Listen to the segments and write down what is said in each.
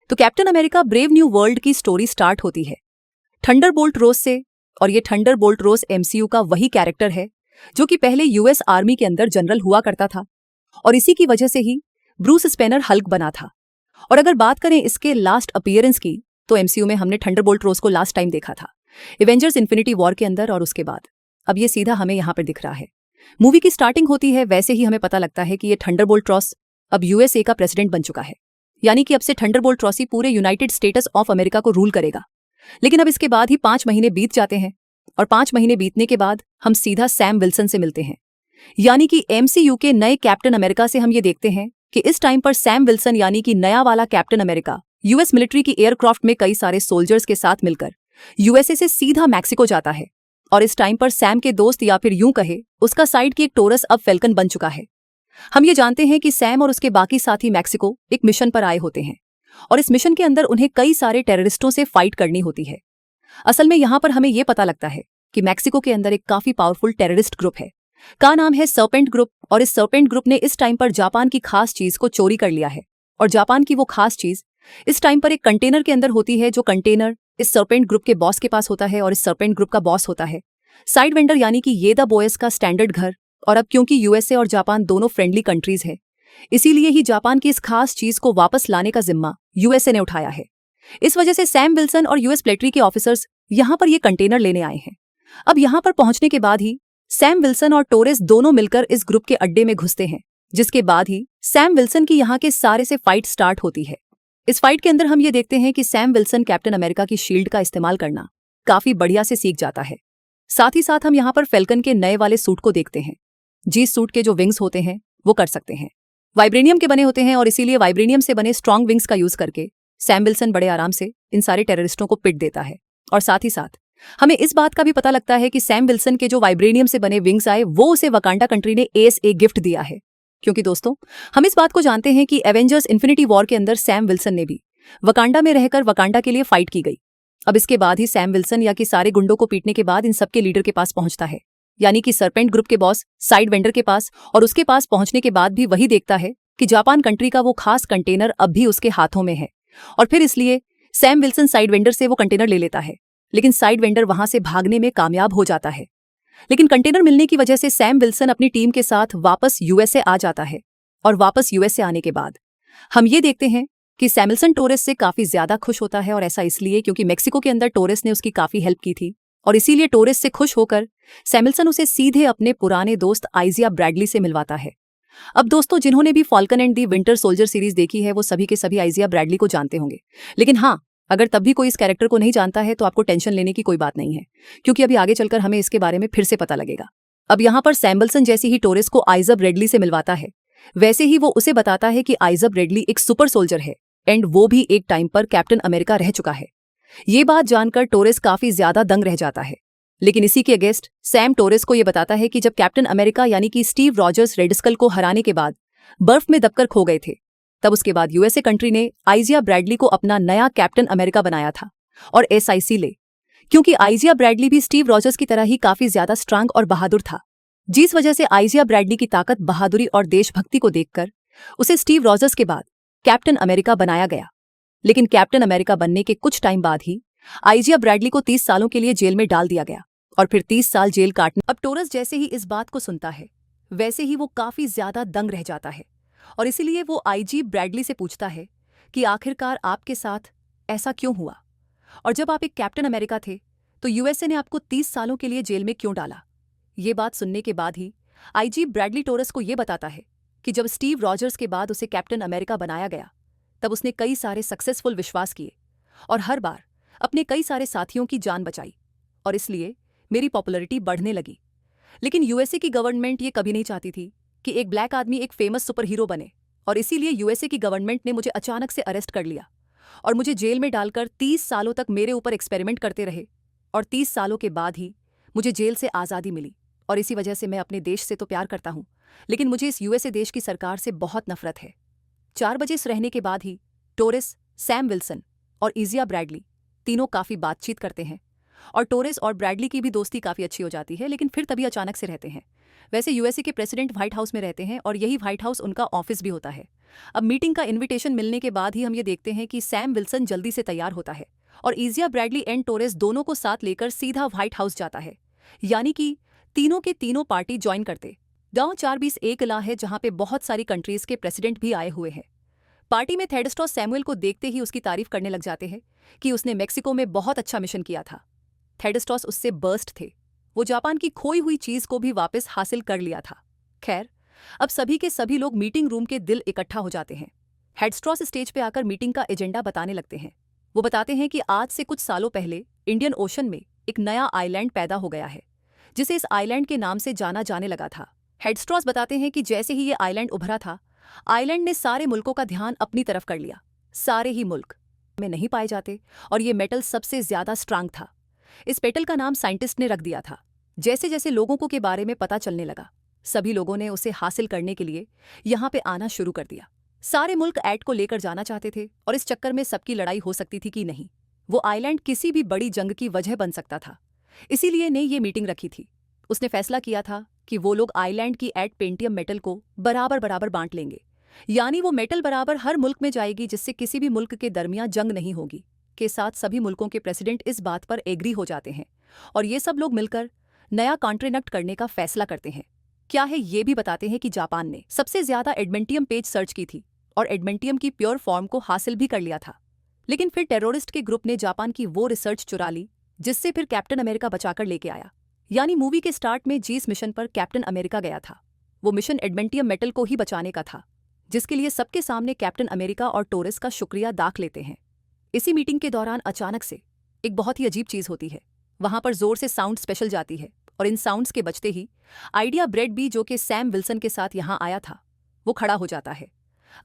तो captain America brave new world की story start होती है थंडरबोल्ट रोज से। और ये थंडरबोल्ट रोज एमसीयू का वही कैरेक्टर है जो कि पहले यूएस आर्मी के अंदर जनरल हुआ करता था और इसी की वजह से ही ब्रूस स्पेनर हल्क बना था। और अगर बात करें इसके लास्ट अपीयरेंस की तो एमसीयू में हमने थंडरबोल्ट रोज को लास्ट टाइम देखा था एवेंजर्स इन्फिनिटी वॉर के अंदर और उसके बाद अब ये सीधा हमें यहाँ पर दिख रहा है। मूवी की स्टार्टिंग होती है वैसे ही हमें पता लगता है कि ये थंडरबोल्ट रॉस अब यूएसए का प्रेसिडेंट बन चुका है, यानी कि अब से थंडरबोल्ट रॉसी पूरे यूनाइटेड स्टेट्स ऑफ अमेरिका को रूल करेगा। लेकिन अब इसके बाद ही 5 महीने बीत जाते हैं और 5 महीने बीतने के बाद हम सीधा सैम विल्सन से मिलते हैं, यानी कि एमसीयू के नए कैप्टन अमेरिका से हम ये देखते हैं कि इस टाइम पर सैम विल्सन यानी कि नया वाला कैप्टन अमेरिका यूएस मिलिट्री की एयरक्राफ्ट में कई सारे सोल्जर्स के साथ मिलकर यूएसए से सीधा मैक्सिको जाता है। और इस टाइम पर सैम के दोस्त या फिर यूं कहे उसका साइड की एक टोरस अब फैल्कन बन चुका है। हम ये जानते हैं कि सैम और उसके बाकी साथी मैक्सिको एक मिशन पर आए होते हैं और इस मिशन के अंदर उन्हें कई सारे टेररिस्टों से फाइट करनी होती है। असल में यहाँ पर हमें यह पता लगता है कि मैक्सिको के अंदर एक काफी पावरफुल टेररिस्ट ग्रुप है का नाम है सर्पेंट ग्रुप। और इस सर्पेंट ग्रुप ने इस टाइम पर जापान की खास चीज को चोरी कर लिया है और जापान की वो खास चीज इस टाइम पर एक कंटेनर के अंदर होती है, जो कंटेनर इस सर्पेंट ग्रुप के बॉस के पास होता है और इस सर्पेंट ग्रुप का बॉस होता है साइड वेंडर यानी कि ये द बोयस का स्टैंडर्ड घर। और अब क्योंकि यूएसए और जापान दोनों फ्रेंडली कंट्रीज है, इसीलिए ही जापान की इस खास चीज को वापस लाने का जिम्मा यूएसए ने उठाया है। इस वजह से सैम विल्सन और यूएस मिलिट्री के ऑफिसर्स यहां पर ये कंटेनर लेने आए हैं। अब यहां पर पहुंचने के बाद ही सैम विल्सन और टोरेस दोनों मिलकर इस ग्रुप के अड्डे में घुसते हैं, जिसके बाद ही सैम विल्सन की यहाँ के सारे से फाइट स्टार्ट होती है। इस फाइट के अंदर हम ये देखते हैं कि सैम विल्सन कैप्टन अमेरिका की शील्ड का इस्तेमाल करना काफी बढ़िया से सीख जाता है। साथ ही साथ हम यहाँ पर फैल्कन के नए वाले सूट को देखते हैं। जी सूट के जो विंग्स होते हैं वो कर सकते हैं वाइब्रेनियम के बने होते हैं और इसीलिए वाइब्रेनियम से बने स्ट्रॉन्ग विंग्स का यूज करके सैम विल्सन बड़े आराम से इन सारे टेररिस्टों को पिट देता है। और साथ ही साथ हमें इस बात का भी पता लगता है कि सैम विल्सन के जो वाइब्रेनियम से बने विंग्स आए वो उसे वकांडा कंट्री ने एएसए गिफ्ट दिया है। क्योंकि दोस्तों हम इस बात को जानते हैं कि एवेंजर्स इन्फिनिटी वॉर के अंदर सैम विल्सन ने भी वकांडा में रहकर वकांडा के लिए फाइट की गई। अब इसके बाद ही सैम विल्सन या कि सारे गुंडों को पीटने के बाद इन सबके लीडर के पास पहुंचता है, यानी कि सर्पेंट ग्रुप के बॉस साइड वेंडर के पास। और उसके पास पहुंचने के बाद भी वही देखता है कि जापान कंट्री का वो खास कंटेनर अब भी उसके हाथों में है। और फिर इसलिए सैम विल्सन साइड वेंडर से वो कंटेनर ले लेता है, लेकिन साइड वेंडर वहां से भागने में कामयाब हो जाता है। लेकिन कंटेनर मिलने की वजह से सैम विल्सन अपनी टीम के साथ वापस यूएसए आ जाता है। और वापस यूएसए आने के बाद हम ये देखते हैं कि सैमुअल्सन टोरेस से काफी ज्यादा खुश होता है। और ऐसा इसलिए क्योंकि मेक्सिको के अंदर टोरेस ने उसकी काफी हेल्प की थी और इसीलिए टोरेस से खुश होकर सैमुअल्सन उसे सीधे अपने पुराने दोस्त आइजिया ब्रैडली से मिलवाता है। अब दोस्तों जिन्होंने भी Falcon and the winter soldier series देखी है वो सभी के सभी आइजिया ब्रैडली को जानते होंगे। लेकिन हाँ, अगर तब भी कोई इस कैरेक्टर को नहीं जानता है तो आपको टेंशन लेने की कोई बात नहीं है, क्योंकि अभी आगे चलकर हमें इसके बारे में फिर से पता लगेगा। अब यहाँ पर सैमुअल्सन जैसे ही टोरेस को आइजा ब्रैडली से मिलवाता है, वैसे ही वो उसे बताता है कि आइजा ब्रैडली एक सुपर सोल्जर है एंड वो भी एक टाइम पर कैप्टन अमेरिका रह चुका है। ये बात जानकर टोरेस काफी ज्यादा दंग रह जाता है। लेकिन इसी के अगेंस्ट सैम टोरेस को यह बताता है कि जब कैप्टन अमेरिका यानी कि स्टीव रॉजर्स रेड स्कल को हराने के बाद बर्फ में दबकर खो गए थे, तब उसके बाद यूएसए कंट्री ने आइजिया ब्रैडली को अपना नया कैप्टन अमेरिका बनाया था। और एसआईसी ले, क्योंकि आइजिया ब्रैडली भी स्टीव रॉजर्स की तरह ही काफी ज्यादा स्ट्रांग और बहादुर था, जिस वजह से आइजिया ब्रैडली की ताकत, बहादुरी और देशभक्ति को देखकर उसे स्टीव रॉजर्स के बाद कैप्टन अमेरिका बनाया गया। लेकिन कैप्टन अमेरिका बनने के कुछ टाइम बाद ही आइजिया ब्रैडली को 30 सालों के लिए जेल में डाल दिया गया और फिर 30 साल जेल काटने। अब टोरस जैसे ही इस बात को सुनता है वैसे ही वो काफी ज्यादा दंग रह जाता है और इसीलिए वो आईजी ब्रैडली से पूछता है कि आखिरकार आपके साथ ऐसा क्यों हुआ, और जब आप एक कैप्टन अमेरिका थे तो यूएसए ने आपको 30 सालों के लिए जेल में क्यों डाला। ये बात सुनने के बाद ही आईजी ब्रैडली टोरस को ये बताता है कि जब स्टीव रॉजर्स के बाद उसे कैप्टन अमेरिका बनाया गया तब उसने कई सारे सक्सेसफुल विश्वास किए और हर बार अपने कई सारे साथियों की जान बचाई और इसलिए मेरी पॉपुलैरिटी बढ़ने लगी। लेकिन यूएसए की गवर्नमेंट ये कभी नहीं चाहती थी कि एक ब्लैक आदमी एक फेमस सुपर हीरो बने और इसीलिए यूएसए की गवर्नमेंट ने मुझे अचानक से अरेस्ट कर लिया और मुझे जेल में डालकर 30 सालों तक मेरे ऊपर एक्सपेरिमेंट करते रहे और 30 सालों के बाद ही मुझे जेल से आज़ादी मिली। और इसी वजह से मैं अपने देश से तो प्यार करता हूँ, लेकिन मुझे इस यूएसए देश की सरकार से बहुत नफरत है। 4 बजे इस रहने के बाद ही टोरेस, सैम विल्सन और आइजिया ब्रैडली तीनों काफ़ी बातचीत करते हैं और टोरेस और ब्रैडली की भी दोस्ती काफ़ी अच्छी हो जाती है, लेकिन फिर तभी अचानक से रहते हैं वैसे यूएसए के प्रेसिडेंट व्हाइट हाउस में रहते हैं और यही व्हाइट हाउस उनका ऑफिस भी होता है। अब मीटिंग का इनविटेशन मिलने के बाद ही हम ये देखते हैं कि सैम विल्सन जल्दी से तैयार होता है और इजिया ब्रैडली एंड टोरेस दोनों को साथ लेकर सीधा व्हाइट हाउस जाता है। यानी कि तीनों के तीनों पार्टी ज्वाइन करते। गांव 420 एक इला है जहां पे बहुत सारी कंट्रीज के प्रेसिडेंट भी आए हुए हैं। पार्टी में थेडस्टॉस सैमुअल को देखते ही उसकी तारीफ करने लग जाते हैं कि उसने मेक्सिको में बहुत अच्छा मिशन किया था। थेडस्टॉस उससे बर्स्ट थे। वो जापान की खोई हुई चीज को भी वापस हासिल कर लिया था। खैर, अब सभी के सभी लोग मीटिंग रूम के दिल इकट्ठा हो जाते हैं। हेडस्ट्रॉस स्टेज पे आकर मीटिंग का एजेंडा बताने लगते हैं। वो बताते हैं कि आज से कुछ सालों पहले इंडियन ओशन में एक नया आइलैंड पैदा हो गया है, जिसे इस आइलैंड के नाम से जाना जाने लगा था। हेडस्ट्रॉस बताते हैं कि जैसे ही ये आइलैंड उभरा था, आइलैंड ने सारे मुल्कों का ध्यान अपनी तरफ कर लिया। सारे ही मुल्क में नहीं पाए जाते और ये मेटल सबसे ज्यादा स्ट्रांग था। इस मेटल का नाम साइंटिस्ट ने रख दिया था। जैसे जैसे लोगों को के बारे में पता चलने लगा, सभी लोगों ने उसे हासिल करने के लिए यहाँ पे आना शुरू कर दिया। सारे मुल्क ऐड को लेकर जाना चाहते थे और इस चक्कर में सबकी लड़ाई हो सकती थी कि नहीं, वो आइलैंड किसी भी बड़ी जंग की वजह बन सकता था। इसीलिए ने ये मीटिंग रखी थी। उसने फैसला किया था कि वो लोग आइलैंड की एट पेंटियम मेटल को बराबर बराबर बांट लेंगे, यानी वो मेटल बराबर हर मुल्क में जाएगी, जिससे किसी भी मुल्क के दरमियान जंग नहीं होगी। के साथ सभी मुल्कों के प्रेसिडेंट इस बात पर एग्री हो जाते हैं और ये सब लोग मिलकर नया कॉन्ट्रैक्ट करने का फैसला करते हैं। क्या है ये भी बताते हैं कि जापान ने सबसे ज्यादा एडमेंटियम पेज सर्च की थी और एडमेंटियम की प्योर फॉर्म को हासिल भी कर लिया था। लेकिन फिर टेररिस्ट के ग्रुप ने जापान की वो रिसर्च चुरा ली, जिससे फिर कैप्टन अमेरिका बचाकर लेके आया। यानी मूवी के स्टार्ट में जिस मिशन पर कैप्टन अमेरिका गया था, वो मिशन एडमेंटियम मेटल को ही बचाने का था, जिसके लिए सबके सामने कैप्टन अमेरिका और टोरेस का शुक्रिया दाख लेते हैं। इसी मीटिंग के दौरान अचानक से एक बहुत ही अजीब चीज होती है। वहां पर जोर से साउंड स्पेशल जाती है और इन साउंड्स के बजते ही आइडिया ब्रेड भी, जो कि सैम विल्सन के साथ यहां आया था, वो खड़ा हो जाता है।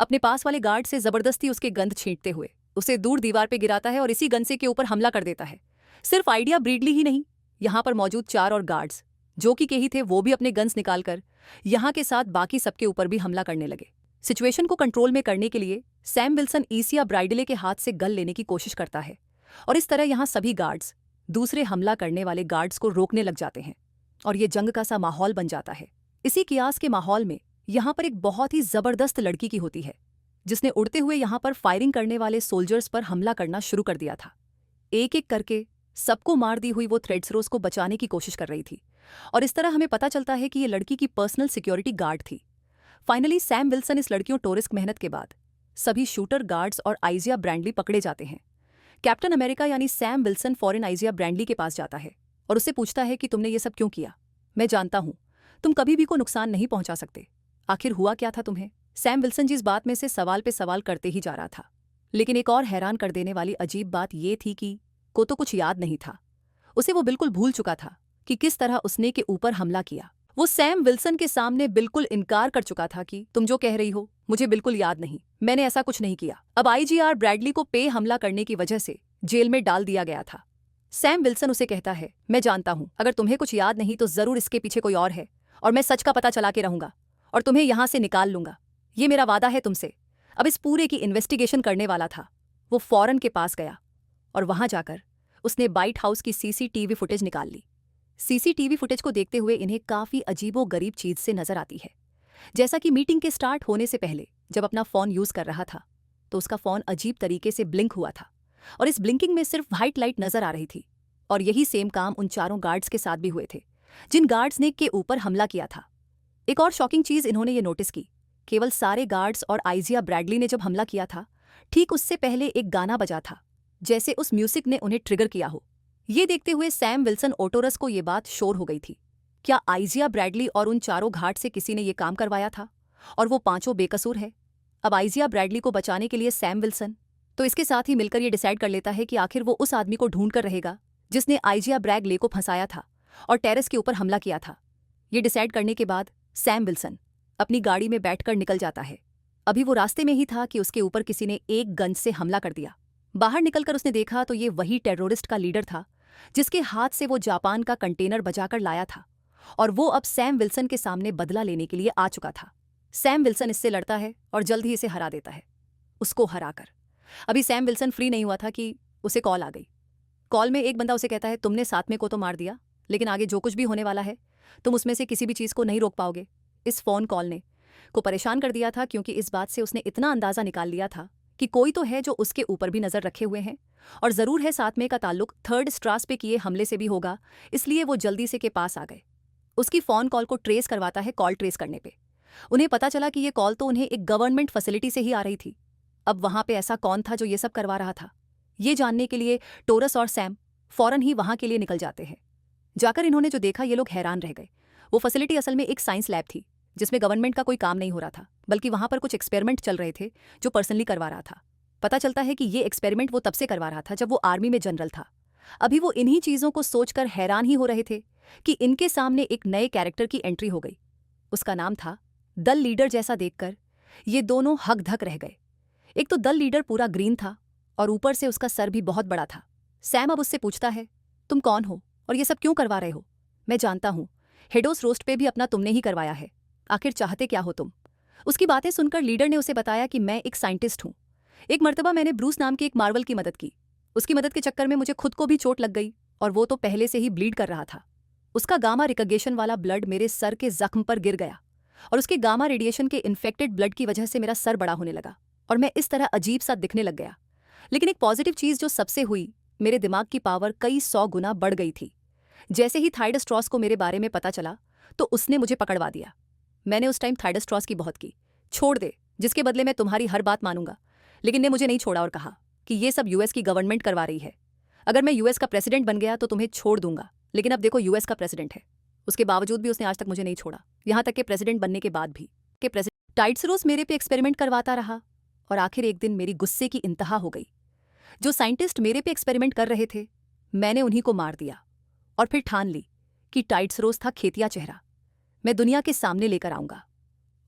अपने पास वाले गार्ड से जबरदस्ती उसके गंध छींटते हुए उसे दूर दीवार पे गिराता है और इसी गन से के ऊपर हमला कर देता है। सिर्फ आइडिया ब्रीडली ही नहीं, यहाँ पर मौजूद 4 और गार्ड्स जो कि के ही थे, वो भी अपने गन्स निकालकर यहाँ के साथ बाकी सबके ऊपर भी हमला करने लगे। सिचुएशन को कंट्रोल में करने के लिए सैम विल्सन इसिया ब्राइडले के हाथ से गन लेने की कोशिश करता है और इस तरह यहाँ सभी गार्ड्स दूसरे हमला करने वाले गार्ड्स को रोकने लग जाते हैं और ये जंग का सा माहौल बन जाता है। इसी कियास के माहौल में यहाँ पर एक बहुत ही जबरदस्त लड़की की होती है, जिसने उड़ते हुए यहाँ पर फायरिंग करने वाले सोल्जर्स पर हमला करना शुरू कर दिया था। एक एक करके सबको मार दी हुई वो थ्रेड्सरोस को बचाने की कोशिश कर रही थी और इस तरह हमें पता चलता है कि ये लड़की की पर्सनल सिक्योरिटी गार्ड थी। फाइनली सैम विल्सन इस लड़कियों टोरिस्क मेहनत के बाद सभी शूटर गार्ड्स और आइजिया ब्रैंडली पकड़े जाते हैं। कैप्टन अमेरिका यानी सैम विल्सन फॉरेन आइजिया ब्रैंडली के पास जाता है और उससे पूछता है कि तुमने ये सब क्यों किया। मैं जानता हूं तुम कभी भी को नुकसान नहीं पहुंचा सकते, आखिर हुआ क्या था तुम्हें। सैम विल्सन जी इस बात में से सवाल पे सवाल करते ही जा रहा था, लेकिन एक और हैरान कर देने वाली अजीब बात ये थी कि को तो कुछ याद नहीं था। उसे वो बिल्कुल भूल चुका था कि किस तरह उसने के ऊपर हमला किया। वो सैम विल्सन के सामने बिल्कुल इनकार कर चुका था कि तुम जो कह रही हो मुझे बिल्कुल याद नहीं, मैंने ऐसा कुछ नहीं किया। अब आईजीआर ब्रैडली को पे हमला करने की वजह से जेल में डाल दिया गया था। सैम विल्सन उसे कहता है, मैं जानता हूं अगर तुम्हें कुछ याद नहीं तो जरूर इसके पीछे कोई और है और मैं सच का पता चला के रहूंगा और तुम्हें यहां से निकाल लूंगा, ये मेरा वादा है तुमसे। अब इस पूरे की इन्वेस्टिगेशन करने वाला था। वो फौरन के पास गया और वहां जाकर उसने व्हाइट हाउस की सीसीटीवी फुटेज निकाल ली। सीसीटीवी फुटेज को देखते हुए इन्हें काफी अजीबो गरीब चीज से नजर आती है। जैसा कि मीटिंग के स्टार्ट होने से पहले जब अपना फोन यूज कर रहा था तो उसका फोन अजीब तरीके से ब्लिंक हुआ था और इस ब्लिंकिंग में सिर्फ व्हाइट लाइट नजर आ रही थी। और यही सेम काम उन 4 गार्ड्स के साथ भी हुए थे जिन गार्ड्स ने के ऊपर हमला किया था। एक और शॉकिंग चीज इन्होंने ये नोटिस की, केवल सारे गार्ड्स और आइजिया ब्रैडली ने जब हमला किया था ठीक उससे पहले एक गाना बजा था, जैसे उस म्यूजिक ने उन्हें ट्रिगर किया हो। ये देखते हुए सैम विल्सन ओटोरस को ये बात श्योर हो गई थी, क्या आइजिया ब्रैडली और उन 4 घाट से किसी ने ये काम करवाया था और वो 5 बेकसूर है। अब आइजिया ब्रैडली को बचाने के लिए सैम विल्सन तो इसके साथ ही मिलकर ये डिसाइड कर लेता है कि आखिर वो उस आदमी को ढूंढ कर रहेगा जिसने आइजिया ब्रैडली को फंसाया था और टेरेस के ऊपर हमला किया था। ये डिसाइड करने के बाद सैम विल्सन अपनी गाड़ी में बैठकर निकल जाता है। अभी वो रास्ते में ही था कि उसके ऊपर किसी ने एक गन से हमला कर दिया। बाहर निकलकर उसने देखा तो ये वही टेररिस्ट का लीडर था जिसके हाथ से वो जापान का कंटेनर बचाकर लाया था और वो अब सैम विल्सन के सामने बदला लेने के लिए आ चुका था। सैम विल्सन इससे लड़ता है और जल्द ही इसे हरा देता है। उसको हराकर अभी सैम विल्सन फ्री नहीं हुआ था कि उसे कॉल आ गई। कॉल में एक बंदा उसे कहता है, तुमने साथ में को तो मार दिया, लेकिन आगे जो कुछ भी होने वाला है तुम उसमें से किसी भी चीज़ को नहीं रोक पाओगे। इस फ़ोन कॉल ने को परेशान कर दिया था, क्योंकि इस बात से उसने इतना अंदाज़ा निकाल लिया था कि कोई तो है जो उसके ऊपर भी नज़र रखे हुए हैं, और ज़रूर है साथ में का ताल्लुक थर्ड स्ट्रास पे किए हमले से भी होगा। इसलिए वो जल्दी से के पास आ गए। उसकी फ़ोन कॉल को ट्रेस करवाता है कॉल ट्रेस करने पे। उन्हें पता चला कि ये कॉल तो उन्हें एक गवर्नमेंट फैसिलिटी से ही आ रही थी। अब वहाँ पे ऐसा कौन था जो ये सब करवा रहा था, ये जानने के लिए टोरस और सैम फौरन ही वहाँ के लिए निकल जाते हैं। जाकर इन्होंने जो देखा, ये लोग हैरान रह गए। वो फैसिलिटी असल में एक साइंस लैब थी, जिसमें गवर्नमेंट का कोई काम नहीं हो रहा था, बल्कि वहाँ पर कुछ एक्सपेरिमेंट चल रहे थे जो पर्सनली करवा रहा था। पता चलता है कि ये एक्सपेरिमेंट वो तब से करवा रहा था जब वो आर्मी में जनरल था। अभी वो इन्हीं चीज़ों को सोचकर हैरान ही हो रहे थे कि इनके सामने एक नए कैरेक्टर की एंट्री हो गई। उसका नाम था दल लीडर। जैसा देखकर ये दोनों हक धक रह गए। एक तो दल लीडर पूरा ग्रीन था और ऊपर से उसका सर भी बहुत बड़ा था। सैम अब उससे पूछता है, तुम कौन हो और ये सब क्यों करवा रहे हो? मैं जानता हूँ, हेडोस रोस्ट पे भी अपना तुमने ही करवाया है। आखिर चाहते क्या हो तुम? उसकी बातें सुनकर लीडर ने उसे बताया कि मैं एक साइंटिस्ट हूँ। एक मर्तबा मैंने ब्रूस नाम के एक मार्वल की मदद की। उसकी मदद के चक्कर में मुझे खुद को भी चोट लग गई, और वो तो पहले से ही ब्लीड कर रहा था। उसका गामा रिकग्निशन वाला ब्लड मेरे सर के जख्म पर गिर गया, और उसके गामा रेडिएशन के इन्फेक्टेड ब्लड की वजह से मेरा सर बड़ा होने लगा और मैं इस तरह अजीब सा दिखने लग गया। लेकिन एक पॉजिटिव चीज़ जो सबसे हुई, मेरे दिमाग की पावर कई 100 गुना बढ़ गई थी। जैसे ही थाइडस्ट्रॉस को मेरे बारे में पता चला तो उसने मुझे पकड़वा दिया। मैंने उस टाइम थाइडस्ट्रॉस की बहुत की, छोड़ दे, जिसके बदले मैं तुम्हारी हर बात मानूंगा। लेकिन ने मुझे नहीं छोड़ा और कहा कि ये सब यूएस की गवर्नमेंट करवा रही है। अगर मैं यूएस का प्रेसिडेंट बन गया तो तुम्हें छोड़ दूंगा। लेकिन अब देखो, यूएस का प्रेसिडेंट है, उसके बावजूद भी उसने आज तक मुझे नहीं छोड़ा, यहाँ तक कि प्रेसिडेंट बनने के बाद भी। कि प्रेसिडेंट टाइड्सरोस मेरे पे एक्सपेरिमेंट करवाता रहा, और आखिर एक दिन मेरी गुस्से की इंतहा हो गई। जो साइंटिस्ट मेरे पे एक्सपेरिमेंट कर रहे थे, मैंने उन्हीं को मार दिया, और फिर ठान ली कि टाइड्सरोस था खेतिया चेहरा, मैं दुनिया के सामने लेकर आऊंगा,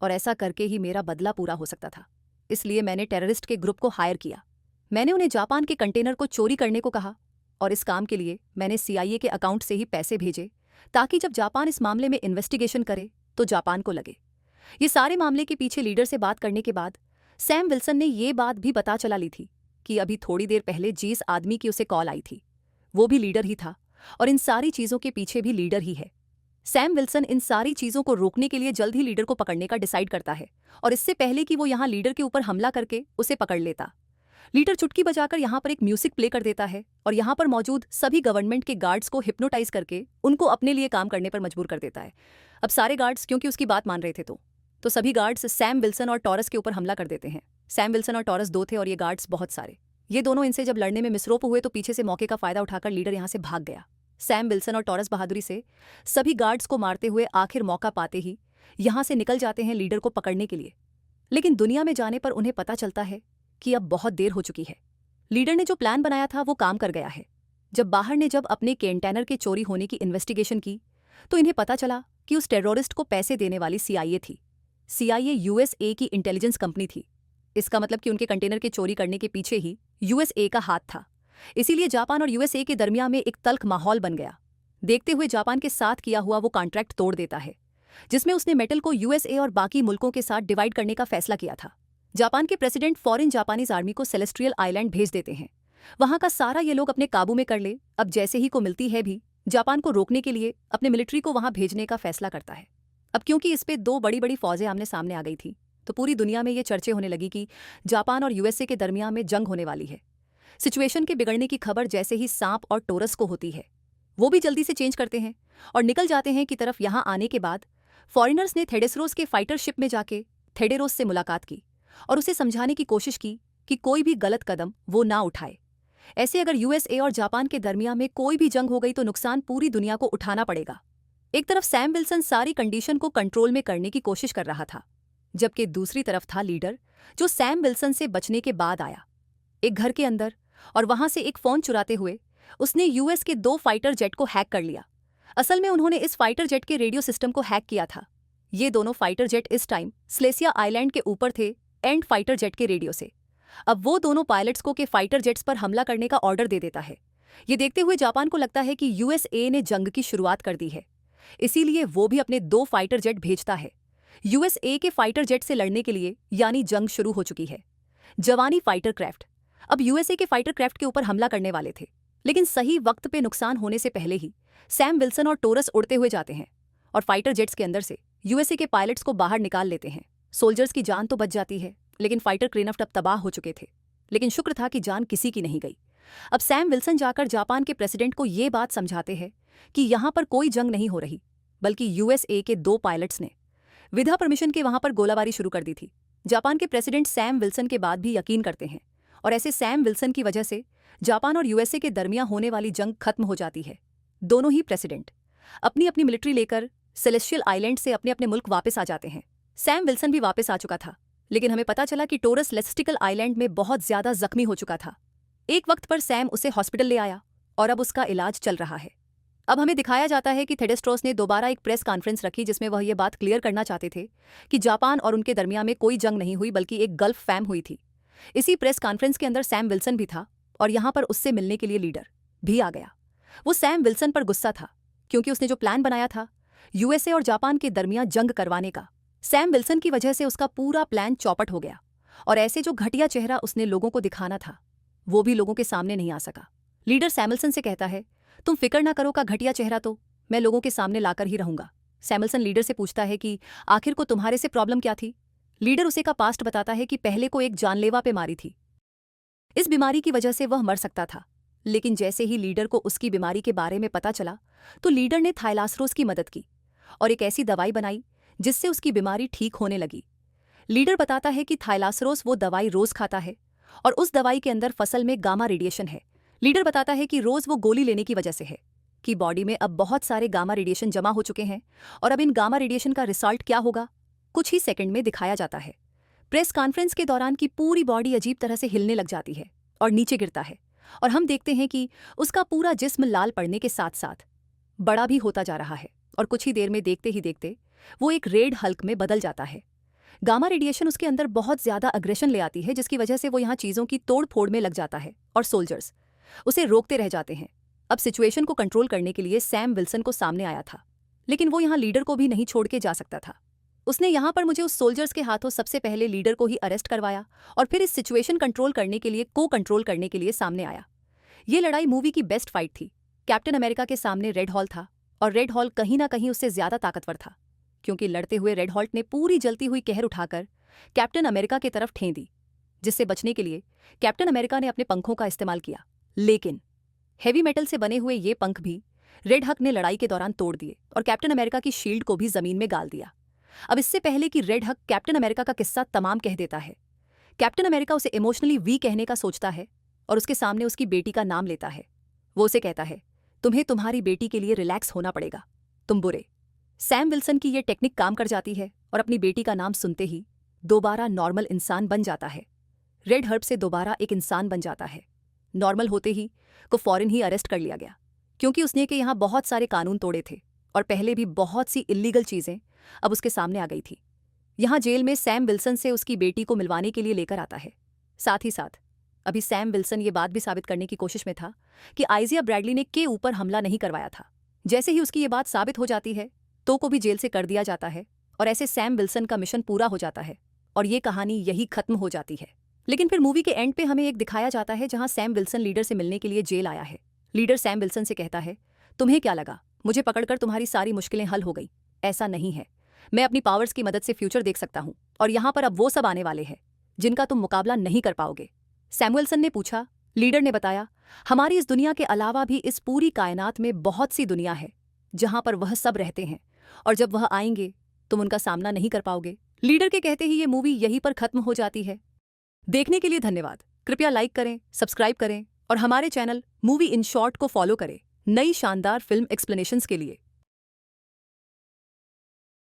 और ऐसा करके ही मेरा बदला पूरा हो सकता था। इसलिए मैंने टेररिस्ट के ग्रुप को हायर किया। मैंने उन्हें जापान के कंटेनर को चोरी करने को कहा, और इस काम के लिए मैंने सीआईए के अकाउंट से ही पैसे भेजे, ताकि जब जापान इस मामले में इन्वेस्टिगेशन करे तो जापान को लगे। ये सारे मामले के पीछे लीडर से बात करने के बाद सैम विल्सन ने ये बात भी पता चला ली थी कि अभी थोड़ी देर पहले जिस आदमी की उसे कॉल आई थी, वो भी लीडर ही था, और इन सारी चीज़ों के पीछे भी लीडर ही है। सैम विल्सन इन सारी चीज़ों को रोकने के लिए जल्द ही लीडर को पकड़ने का डिसाइड करता है, और इससे पहले कि वो यहाँ लीडर के ऊपर हमला करके उसे पकड़ लेता, लीडर चुटकी बजाकर यहाँ पर एक म्यूजिक प्ले कर देता है, और यहाँ पर मौजूद सभी गवर्नमेंट के गार्ड्स को हिप्नोटाइज करके उनको अपने लिए काम करने पर मजबूर कर देता है। अब सारे गार्ड्स क्योंकि उसकी बात मान रहे थे, तो सभी गार्ड्स सैम विल्सन और टॉरस के ऊपर हमला कर देते हैं। सैम विल्सन और टॉरस दो थे और ये गार्ड्स बहुत सारे। ये दोनों इनसे जब लड़ने में मिसरोप हुए तो पीछे से मौके का फायदा उठाकर लीडर यहाँ से भाग गया। सैम विल्सन और टॉरस बहादुरी से सभी गार्ड्स को मारते हुए आखिर मौका पाते ही यहाँ से निकल जाते हैं लीडर को पकड़ने के लिए। लेकिन दुनिया में जाने पर उन्हें पता चलता है कि अब बहुत देर हो चुकी है। लीडर ने जो प्लान बनाया था वो काम कर गया है। जब बाहर ने जब अपने कंटेनर के चोरी होने की इन्वेस्टिगेशन की तो इन्हें पता चला कि उस टेररिस्ट को पैसे देने वाली सीआईए थी। सीआईए यूएसए की इंटेलिजेंस कंपनी थी। इसका मतलब कि उनके कंटेनर के चोरी करने के पीछे ही यूएसए का हाथ था। इसीलिए जापान और यूएसए के दरमियान में एक तल्ख माहौल बन गया। देखते हुए जापान के साथ किया हुआ वो कॉन्ट्रैक्ट तोड़ देता है, जिसमें उसने मेटल को यूएसए और बाकी मुल्कों के साथ डिवाइड करने का फैसला किया था। जापान के प्रेसिडेंट फॉरेन जापानीज आर्मी को सेलेस्ट्रियल आइलैंड भेज देते हैं। वहां का सारा ये लोग अपने काबू में कर ले। अब जैसे ही को मिलती है भी जापान को रोकने के लिए अपने मिलिट्री को वहां भेजने का फैसला करता है। अब क्योंकि इस पे दो बड़ी बड़ी फौजें आमने सामने आ गई थी, तो पूरी दुनिया में ये चर्चे होने लगी कि जापान और यूएसए के दरमियान में जंग होने वाली है। सिचुएशन के बिगड़ने की खबर जैसे ही सांप और टोरस को होती है, वो भी जल्दी से चेंज करते हैं और निकल जाते हैं की तरफ। यहाँ आने के बाद फॉरेनर्स ने थेडेसरोस के फाइटर शिप में जाके थेडेरोस से मुलाकात की और उसे समझाने की कोशिश की कि कोई भी गलत कदम वो ना उठाए। ऐसे अगर यूएसए और जापान के दरमियान में कोई भी जंग हो गई तो नुकसान पूरी दुनिया को उठाना पड़ेगा। एक तरफ सैम विल्सन सारी कंडीशन को कंट्रोल में करने की कोशिश कर रहा था, जबकि दूसरी तरफ था लीडर, जो सैम विल्सन से बचने के बाद आया एक घर के अंदर, और वहां से एक फोन चुराते हुए उसने यूएस के 2 फाइटर जेट को हैक कर लिया। असल में उन्होंने इस फाइटर जेट के रेडियो सिस्टम को हैक किया था। ये दोनों फाइटर जेट इस टाइम स्लेसिया आइलैंड के ऊपर थे एंड फाइटर जेट के रेडियो से। अब वो दोनों पायलट्स को के फाइटर जेट्स पर हमला करने का ऑर्डर दे देता है। ये देखते हुए जापान को लगता है कि यूएसए ने जंग की शुरुआत कर दी है, इसीलिए वो भी अपने 2 फाइटर जेट भेजता है यूएसए के फाइटर जेट से लड़ने के लिए। यानी जंग शुरू हो चुकी है। जवानी फाइटर क्राफ्ट अब यूएसए के फाइटर क्राफ्ट के ऊपर हमला करने वाले थे, लेकिन सही वक्त पे नुकसान होने से पहले ही सैम विल्सन और टोरस उड़ते हुए जाते हैं और फाइटर जेट्स के अंदर से यूएसए के पायलट्स को बाहर निकाल लेते हैं। सोल्जर्स की जान तो बच जाती है, लेकिन फाइटर क्रेनफ्ट अब तबाह हो चुके थे। लेकिन शुक्र था कि जान किसी की नहीं गई। अब सैम विल्सन जाकर जापान के प्रेसिडेंट को ये बात समझाते हैं कि यहां पर कोई जंग नहीं हो रही, बल्कि यूएसए के 2 पायलट्स ने विदा परमिशन के वहां पर गोलाबारी शुरू कर दी थी। जापान के प्रेसिडेंट सैम विल्सन के बाद भी यकीन करते हैं, और ऐसे सैम विल्सन की वजह से जापान और यूएसए के दरमियान होने वाली जंग खत्म हो जाती है। दोनों ही प्रेसिडेंट अपनी अपनी मिलिट्री लेकर सेलेस्टियल आइलैंड से अपने अपने मुल्क वापस आ जाते हैं। सैम विल्सन भी वापस आ चुका था, लेकिन हमें पता चला कि टोरस लेस्टिकल आइलैंड में बहुत ज्यादा जख्मी हो चुका था। एक वक्त पर सैम उसे हॉस्पिटल ले आया और अब उसका इलाज चल रहा है। अब हमें दिखाया जाता है कि थेडेस्ट्रोस ने दोबारा एक प्रेस कॉन्फ्रेंस रखी जिसमें वह ये बात क्लियर करना चाहते थे कि जापान और उनके दरमियान में कोई जंग नहीं हुई, बल्कि एक गल्फ फैम हुई थी। इसी प्रेस कॉन्फ्रेंस के अंदर सैम विल्सन भी था और यहां पर उससे मिलने के लिए लीडर भी आ गया। वो सैम विल्सन पर गुस्सा था क्योंकि उसने जो प्लान बनाया था यूएसए और जापान के दरमियान जंग करवाने का, सैम विल्सन की वजह से उसका पूरा प्लान चौपट हो गया और ऐसे जो घटिया चेहरा उसने लोगों को दिखाना था वो भी लोगों के सामने नहीं आ सका। लीडर सैमुअल्सन से कहता है, तुम फिक्र ना करो, का घटिया चेहरा तो मैं लोगों के सामने लाकर ही रहूंगा। सैमुअल्सन लीडर से पूछता है कि आखिर को तुम्हारे से प्रॉब्लम क्या थी। लीडर उसे का पास्ट बताता है कि पहले को एक जानलेवा बीमारी थी, इस बीमारी की वजह से वह मर सकता था। लेकिन जैसे ही लीडर को उसकी बीमारी के बारे में पता चला तो लीडर ने थाइलासरोस की मदद की और एक ऐसी दवाई बनाई जिससे उसकी बीमारी ठीक होने लगी। लीडर बताता है कि थाइलासरोस वो दवाई रोज खाता है और उस दवाई के अंदर फसल में गामा रेडिएशन है। लीडर बताता है कि रोज वो गोली लेने की वजह से है कि बॉडी में अब बहुत सारे गामा रेडिएशन जमा हो चुके हैं और अब इन गामा रेडिएशन का रिजल्ट क्या होगा कुछ ही सेकंड में दिखाया जाता है। प्रेस कॉन्फ्रेंस के दौरान की पूरी बॉडी अजीब तरह से हिलने लग जाती है और नीचे गिरता है और हम देखते हैं कि उसका पूरा जिस्म लाल पड़ने के साथ साथ बड़ा भी होता जा रहा है और कुछ ही देर में देखते ही देखते वो एक रेड हल्क में बदल जाता है। गामा रेडिएशन उसके अंदर बहुत ज्यादा अग्रेशन ले आती है जिसकी वजह से वो यहाँ चीजों की तोड़ फोड़ में लग जाता है और सोल्जर्स उसे रोकते रह जाते हैं। अब सिचुएशन को कंट्रोल करने के लिए सैम विल्सन को सामने आया था, लेकिन वो यहाँ लीडर को भी नहीं छोड़ के जा सकता था। उसने यहाँ पर मुझे उस सोल्जर्स के हाथों सबसे पहले लीडर को ही अरेस्ट करवाया और फिर इस सिचुएशन कंट्रोल करने के लिए कंट्रोल करने के लिए सामने आया। ये लड़ाई मूवी की बेस्ट फाइट थी। कैप्टन अमेरिका के सामने रेड हॉल था और रेड हॉल कहीं ना कहीं उससे ज्यादा ताकतवर था क्योंकि लड़ते हुए रेड हॉल्ट ने पूरी जलती हुई कहर उठाकर कैप्टन अमेरिका की तरफ ठें दी, जिससे बचने के लिए कैप्टन अमेरिका ने अपने पंखों का इस्तेमाल किया। लेकिन हेवी मेटल से बने हुए ये पंख भी रेड हक ने लड़ाई के दौरान तोड़ दिए और कैप्टन अमेरिका की शील्ड को भी जमीन में गाल दिया। अब इससे पहले कि रेड हक कैप्टन अमेरिका का किस्सा तमाम कह देता है, कैप्टन अमेरिका उसे इमोशनली वीक कहने का सोचता है और उसके सामने उसकी बेटी का नाम लेता है। वो उसे कहता है, तुम्हें तुम्हारी बेटी के लिए रिलैक्स होना पड़ेगा, तुम बुरे। सैम विल्सन की ये टेक्निक काम कर जाती है और अपनी बेटी का नाम सुनते ही दोबारा नॉर्मल इंसान बन जाता है। रेड हर्ब से दोबारा एक इंसान बन जाता है। नॉर्मल होते ही को फौरन ही अरेस्ट कर लिया गया क्योंकि उसने के यहाँ बहुत सारे कानून तोड़े थे और पहले भी बहुत सी इल्लीगल चीजें अब उसके सामने आ गई थी। यहाँ जेल में सैम विल्सन से उसकी बेटी को मिलवाने के लिए लेकर आता है। साथ ही साथ अभी सैम विल्सन ये बात भी साबित करने की कोशिश में था कि आइजिया ब्रैडली ने के ऊपर हमला नहीं करवाया था। जैसे ही उसकी ये बात साबित हो जाती है तो को भी जेल से कर दिया जाता है और ऐसे सैम विल्सन का मिशन पूरा हो जाता है और ये कहानी यही खत्म हो जाती है। लेकिन फिर मूवी के एंड पे हमें एक दिखाया जाता है जहां सैम विल्सन लीडर से मिलने के लिए जेल आया है। लीडर सैम विल्सन से कहता है, तुम्हें क्या लगा मुझे पकड़कर तुम्हारी सारी मुश्किलें हल हो गई? ऐसा नहीं है, मैं अपनी पावर्स की मदद से फ्यूचर देख सकता हूं और यहाँ पर अब वो सब आने वाले हैं जिनका तुम मुकाबला नहीं कर पाओगे। सैमुअल्सन ने पूछा। लीडर ने बताया, हमारी इस दुनिया के अलावा भी इस पूरी कायनात में बहुत सी दुनिया है जहां पर वह सब रहते हैं और जब वह आएंगे तुम उनका सामना नहीं कर पाओगे। लीडर के कहते ही ये मूवी यहीं पर खत्म हो जाती है। देखने के लिए धन्यवाद। कृपया लाइक करें, सब्सक्राइब करें और हमारे चैनल मूवी इन शॉर्ट को फॉलो करें नई शानदार फिल्म एक्सप्लेनेशंस के लिए।